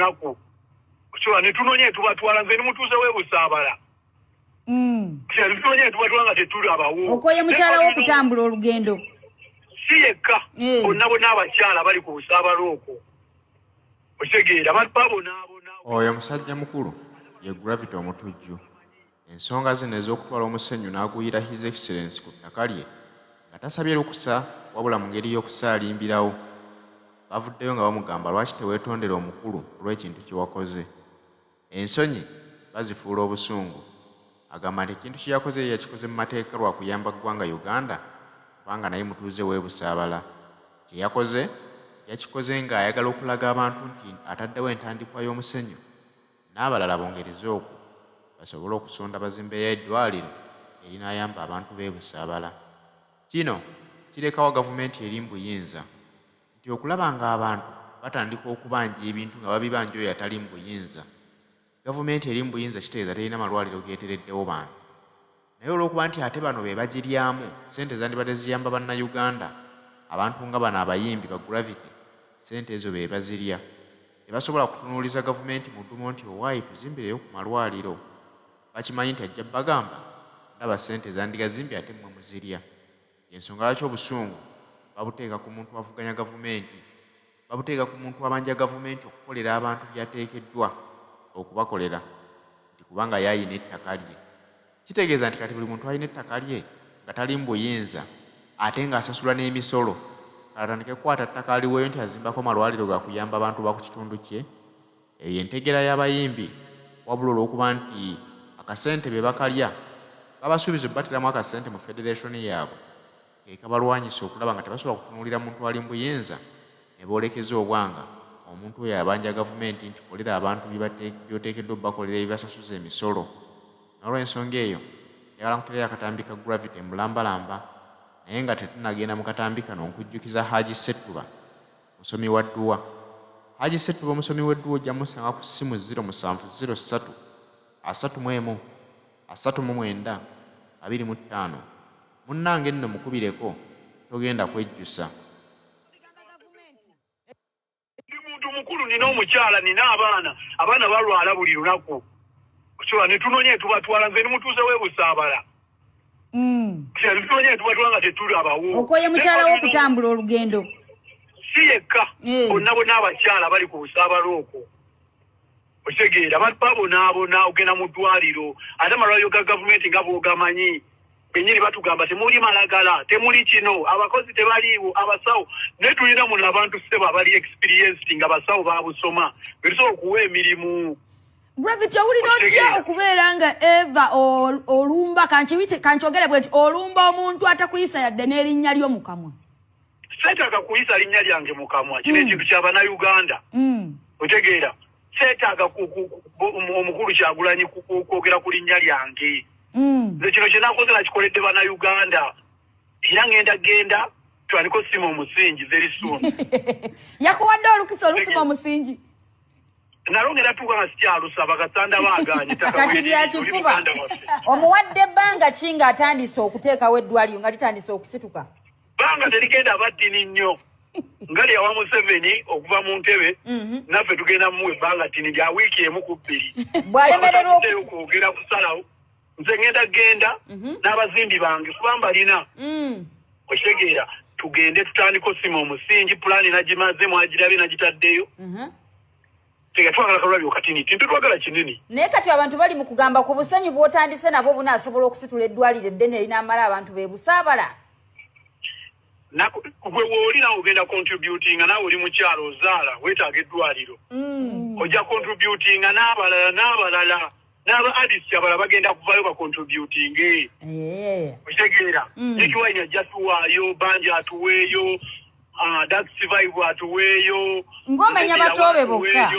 lunaku kukiwa ne tunonye tubatwala nze mutuuze w'Ebusabala tutonye tubatwala nga tetulabawo okoye mukyala w'okutambula olugendo si yekka bonna bonna abakyala bali ku Busabala okwo otegeera babonabona oyo musajja mukulu ye Gravity omutujju ensonga zino ez'okutwala omusenyu n'aguyira His Excellency ku ttaka lye nga tasabye lukusa wabula mu ngeri y'okusaalimbirawo bavuddeyo nga bamugamba lwaki teweetondera omukulu olw'ekintu kye wakoze ensonyi bazifuula obusungu agamba nti ekintu kye yakoze yakikoze mu mateeka lwa kuyamba ggwanga Uganda kubanga naye mutuuze w'Ebusabala kye yakoze yakikoze ng'ayagala okulaga abantu nti ataddewo entandikwa y'omusenyu n'abalala bongereze okwo basobole okusonda bazimbe y'eddwaliro erinaayamba abantu b'Ebusabala. Kino kirekawo gavumenti eri mbuyinza nti okulaba ng'abantu batandika okubanja ebintu nga babibanja oyo atali mbuyinza. Gavumenti eri mbuyinza kitegeeza terina malwaliro geetereddewo bantu. Naye olw'okuba nti ate bano be bagiryamu ssente zandibadde ziyamba bannayuganda abantu nga bano abayimbi ba Gravity ssente ezo be bazirya. Tebasobola kutunuuliza gavumenti mu ddumo nti owaayi tuzimbireyo ku malwaliro. Bakimanyi nti ajja bagamba ndaba ssente zandigazimbye ate mmwe muzirya. Ensonga lwaki obusungu babuteeka ku muntu avuganya gavumenti, babuteeka ku muntu abanja gavumenti okukolera abantu byateekeddwa okubakolera nti kubanga yayina ettaka lye. Kitegeeza nti kati buli muntu alina ettaka lye nga tali mbuyinza ate ng'asasula n'emisolo atandike kukwata ttaka aliweeyo nti azimbako malwaliro ga kuyamba abantu ba ku kitundu kye. Eyo entegera y'abayimbi wabula olw'okuba nti akasente be bakalya babasuubiza batiramu akasente mu federation yaabwe kabalwanyisa okulaba nga tebasobola kutunuulira muntu ali mbuyinza ne boolekeza obwanga omuntu oyo abanja gavumenti nti kolera abantu by'oteekeddwa bakolera ebibasasuza emisolo. N'olw'ensonga eyo njagala nkuterayo akatambi ka Gravity mulambalamba naye nga tetunagenda mu katambi kano nkujjukiza Haji Setuba musomi wa dduwa. Haji Setuba omusomi w'edduwa ojja musanga ku ssimu 0703 31 39 25. Munnange nno mukubireko togenda kwejjusa. Ndi muntu mukulu nina omukyala nina abaana balwala buli lunaku kukiwa ne tunonye tubatwala nze mutuuze w'Ebusabala tunonye tubatwala nga tetulabawo okoye mukyala w'okutambula olugendo si yekka bonna bonna abakyala bali ku Busabala okwo otegeera babonabona ogenda mu ddwaliro ate amalwaliro ga gavumenti nga bw'ogamanyi benyini batugamba temuli malagala temuli kino abakozi tebaliiwo abasawo naye tulina muno abantu sebo abali experienced nga basawo babusoma betusobola okuwa emirimu. Gravity owulira otya okubeera nga Eva olumba kankyogere bwe olumba omuntu atakuyisa yadde n'erinnya ly'omukamwa? Seetaaga kuyisa linnya lyange mukamwa kino ekintu ky'Abannayuganda otegeera seetaaga omukulu Kyagulanyi kwogera ku linnya lyange. Nze kino kye nakoze nakikoledde Bannayuganda era ngenda twandika Kusima Omusinji very soon. Yakuwadde olukisa olusima Omusinji? Nalongera tuuka nga sikyalusa bakasanda baaganye kati byakifuba omuwadde ebbanga ki ng'atandise okuteekawo eddwaliro nga litandise okusituka? Banga terigenda battini nnyo nga lyawa Museveni okuva mu ntebe naffe tugenda mu ebbanga ttini lya wiiki emu ku bbiri bw'alemererwa okwogera kusalawo nze ngenda n'abazimbi bange kuba mbalina okitegeera tugende tutandika Kusima Omusinji pulaani nagimaze mwagirabye nagitaddeyo tega twagala kalwaliro katini tintutwagala kinini naye kati abantu bali mu kugamba ku busenyu bw'otandise nabwo bunaasobola okusitula eddwaliro eddene erinaamala abantu b'Ebusabala. Gwe wooli nawe ogenda contributinga nawe oli mukyalo ozaala weetaaga eddwaliro ojja contributinga n'abalala n'aba artists abalala bagenda kuvayo ba contributinge okitegeera Nikiwaini ajja tuwaayo Banja atuweeyo Dark Survival atuweeyo ng'omenya batoobe bokka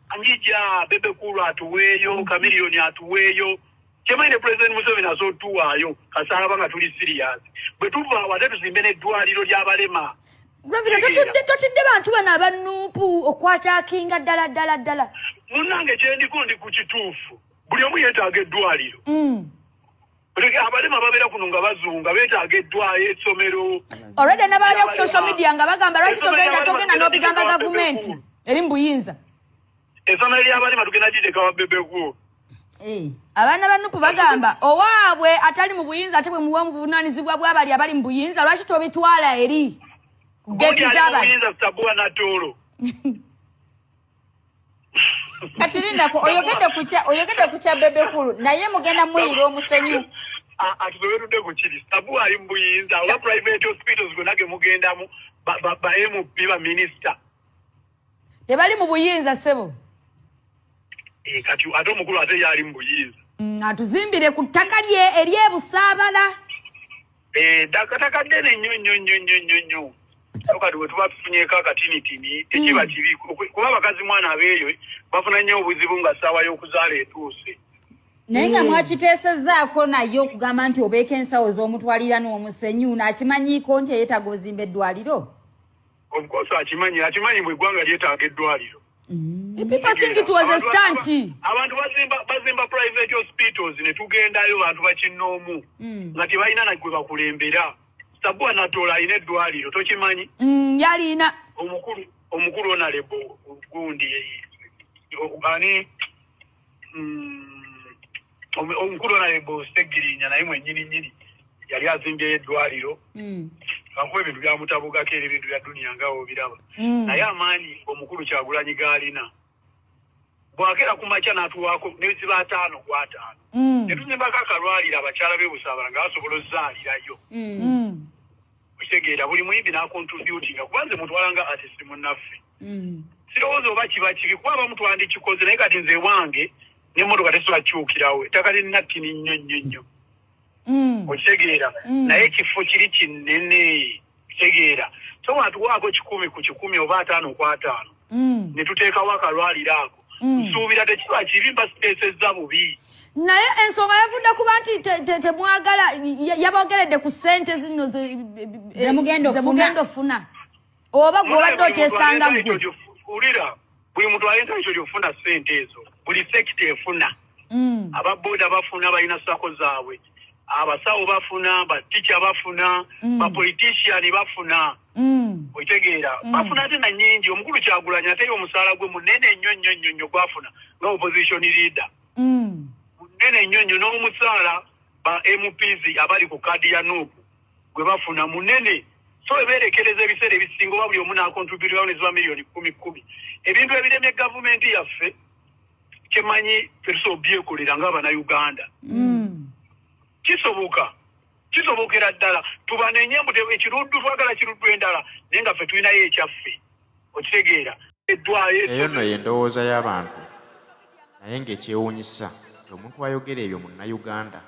Angija Bebe Kulu atuweeyo Chameleone atuweeyo kyemaine President Museveni azootuwaayo kasaba nga tuli serious bwe tuva ate tuzimbe n'eddwaliro ly'abalema. Gravity totidde bantu bano abannuupu okwataakinga ddala munnange kyendiko ndi ku kituufu buli omu yeetaaga eddwaliro abalema babeera kuno nga bazunga beetaaga eddwaliro essomero already n'abalabye ku social media nga bagamba lwaki togenda n'obigamba gavumenti eri mbuyinza Esoma ly'abali matugenda giteka wa Bebekulo. Abaana ba Nuupu bagamba owaabwe atali mu buyinza ate bwe muwa mu buvunaanyizibwa bw'abali abali mu buyinza lwaki tobitwala eri geeti z'abali buyinza Sabua na Tolo. Katirindako oyogedde ku kya Bebekulo naye mugenda muyira Omusenyu. Atuzoberudde ku kiri Sabua ali mu buyinza oba private hospitals gonna ge mugendamu ba MP ba minister. Tebali mu buyinza ssebo. Kati ate omukulu ate yali mu buyinza. Atuzimbire ku ttaka lye eri e Busaabala. Ttaka ddene nnyo. Kati bwe tuba tufunyeeko akatinitini tekiba kibi kuba abakazi mwana abeeyo bafuna nnyo obuzibu nga ssaawa y'okuzaala etuuse. Naye nga mwakiteesezzaako naye okugamba nti obeeko ensawo z'omutwalira n'Omusenyu n'akimanyiiko nti yeetaaga ozimba eddwaliro? Of course akimanyi bwe eggwanga lyetaaga eddwaliro. People think it was a stunt. Abantu bazimba private hospitals ne tugendayo bantu bakinnoomu nga tebalina na gwe bakulembera. Sabua Natola alina eddwaliro tokimanyi? Yalina. Omukulu Onalebo gundi ani omukulu Onalebo Segirinya naye mwennyini yali azimbyeyo eddwaliro. Bakuba ebintu bya mutabugako era ebintu bya duniya nga obiraba. Naye amaanyi omukulu Kyagulanyi gaalina. Bwakera ku makya n'atuwaako n'ebizibu 5 ku 5. Ne tuzimbako akalwaliro abakyala b'e Busaabala nga basobola ozzaalirayo. Kitegeera buli muyimbi n'akontributinga kuba nze mutwala nga artist munnaffe. Sirowooza oba kiba kibi kuba abamu twandikikoze naye kati nze wange n'emmotoka tesobola kiwukirawo ettaka lirina ttini nnyo. Okitegeera naye ekifo kiri kinene kitegeera so watuwaako 10 ku 10 oba 5 ku 5 ne tuteekawo akalwaliro ako nsuubira tekiba kibi basiteesezza bubi. Naye ensonga yavudde kuba nti temwagala yabogeredde ku ssente zino ze mugenda ofuna oba gw'obadde okyesanga ggwe. Ulira buli muntu ayinza ekyo lyofuna ssente ezo buli sekita efuna. Ababooda bafuna balina sako zaabwe. Abasawo bafuna, baticha bafuna, bapolitician bafuna. Oitegeera bafuna tena nnyingi. Omukulu Kyagulanyi ate omusaala gwe munene nnyo gwafuna nga opposition leader. Munene nnyo n'omusaala ba MPs abali ku kadi ya Nuupu gwe bafuna munene. So eberekereza ebiseera ebisinga oba buli omu n'akontributirawo ne ziba miliyoni 10. Ebintu ebiremye gavumenti yaffe kyemanyi tetusobyekolera ng'Abannayuganda. Kisobokera ddala tubanenye mbu ekiruddu twagala kiruddu endala naye nga ffe tulinayo ekyaffe okitegeera eyo nno y'endowooza y'abantu naye ng'ekyewuunyisa nti omuntu ayogera ebyo munnayuganda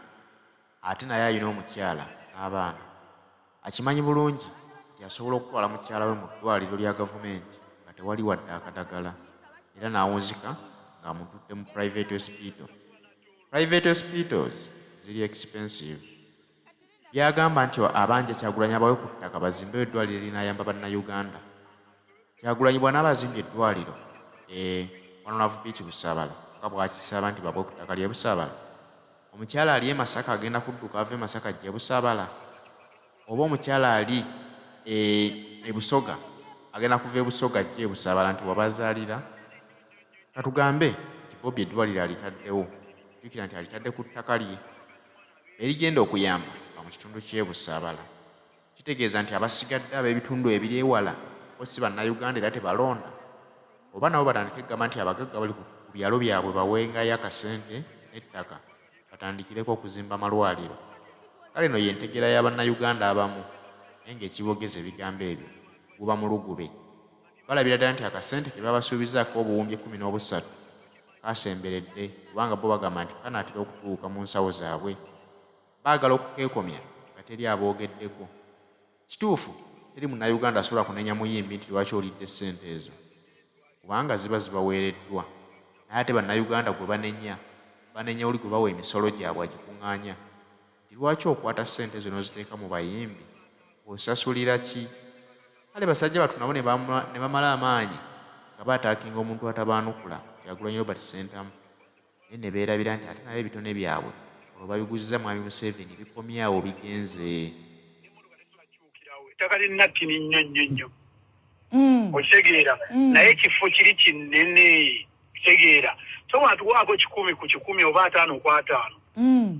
ate naye alina omukyala n'abaana akimanyi bulungi nti asobola okutwala mukyala we mu ddwaliro lya gavumenti nga tewali wadde akadagala era n'awunzika ng'amutudde mu private hospital. Private hospitals ziri expensive. Byagamba nti abanja Kyagulanyi abawe ku ttaka bazimbe eddwaliro linaayamba bannayuganda. Kyagulanyi bw'anaaba azimbye eddwaliro wano Love Beach Busaabala nga bw'akisaba nti babwe ku ttaka ly'e Busaabala, omukyala ali e Masaka agenda kudduka ava e Masaka ajja e Busaabala, oba omukyala ali e Busoga agenda kuva e Busoga ajja e Busaabala nti wabazaalira. Katugambe nti Bobi eddwaliro alitaddewo, jjukira nti alitadde ku ttaka lye erigenda okuyamba mu kitundu ky'e Busaabala. Kitegeeza nti abasigadde ab'ebitundu ebiri ewala si bannayuganda era tebalonda, oba nabo batandike egamba nti abagagga bali ku byalo byabwe bawengayo akasente n'ettaka batandikireko okuzimba amalwaliro. Kale no y'entegera y'abannayuganda abamu naye ng'ekibogeza ebigambo ebyo guba mu lugube. Balabira ddala nti akasente ke babasuubizaako obuwumbi 13 kasemberedde kubanga bo bagamba nti kanaatera okutuuka mu nsawo zaabwe. Baagala okukeekomya nga teri aboogeddeko. Kituufu teri munnayuganda asobola kunenya muyimbi nti lwaki olidde ssente ezo kubanga ziba zibaweereddwa. Naye ate bannayuganda gwe banenya oli gwe bawa emisolo gyabwe agikuŋŋaanya nti lwaki okwata ssente ezo n'oziteeka mu bayimbi osasulira ki? Kale basajja batu nabo ne bamala amaanyi nga baataakinga omuntu atabaanukula Kyagulanyi Robert Sentamu naye ne beerabira nti ate nayo ebitone byabwe olwo babiguzza Mwami Museveni bikomyawo bigenze. Ettaka lirina ttini nnyo okitegeera naye ekifo kiri kinene Otegeera. So watu wako 10 ku 10 oba 5 ku 5.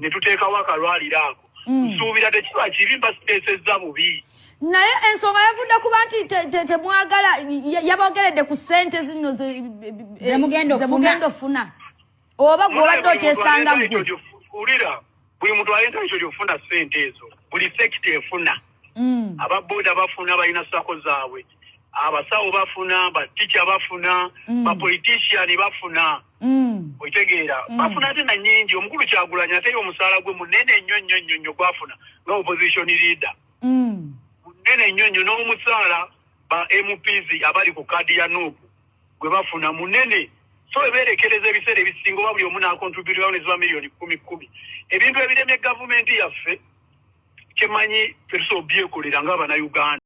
Ne tuteekawo akalwaliraako. Nsuubira tekiba kirimba spaces za bubi. Naye ensonga yavudde kuba nti temwagala yabogeredde ku ssente zino zemugenda ofuna. Oba gwe obadde okyesanga gwe. Ulira, buli muntu alina ekyo gy'ofuna ssente ezo. Buli sekita efuna. Ababoda bafuna balina sako zaabwe. Abasawo bafuna, baticha bafuna, bapolitician bafuna. Otegeera. Bafuna ate na nnyingi. Omukulu Kyagulanyi ate omusaala gwe munene nnyo gwafuna nga opposition leader. Munene nnyo n'omusaala ba MPs abali ku kadi ya Nuupu gwe bafuna munene. So eberekereza ebiseera ebisinga oba buli omu n'akontributirawo ne ziba miliyoni 10. Ebintu ebiremye gavumenti yaffe kyemanyi ffe tusobye kolera ng'Abannayuganda.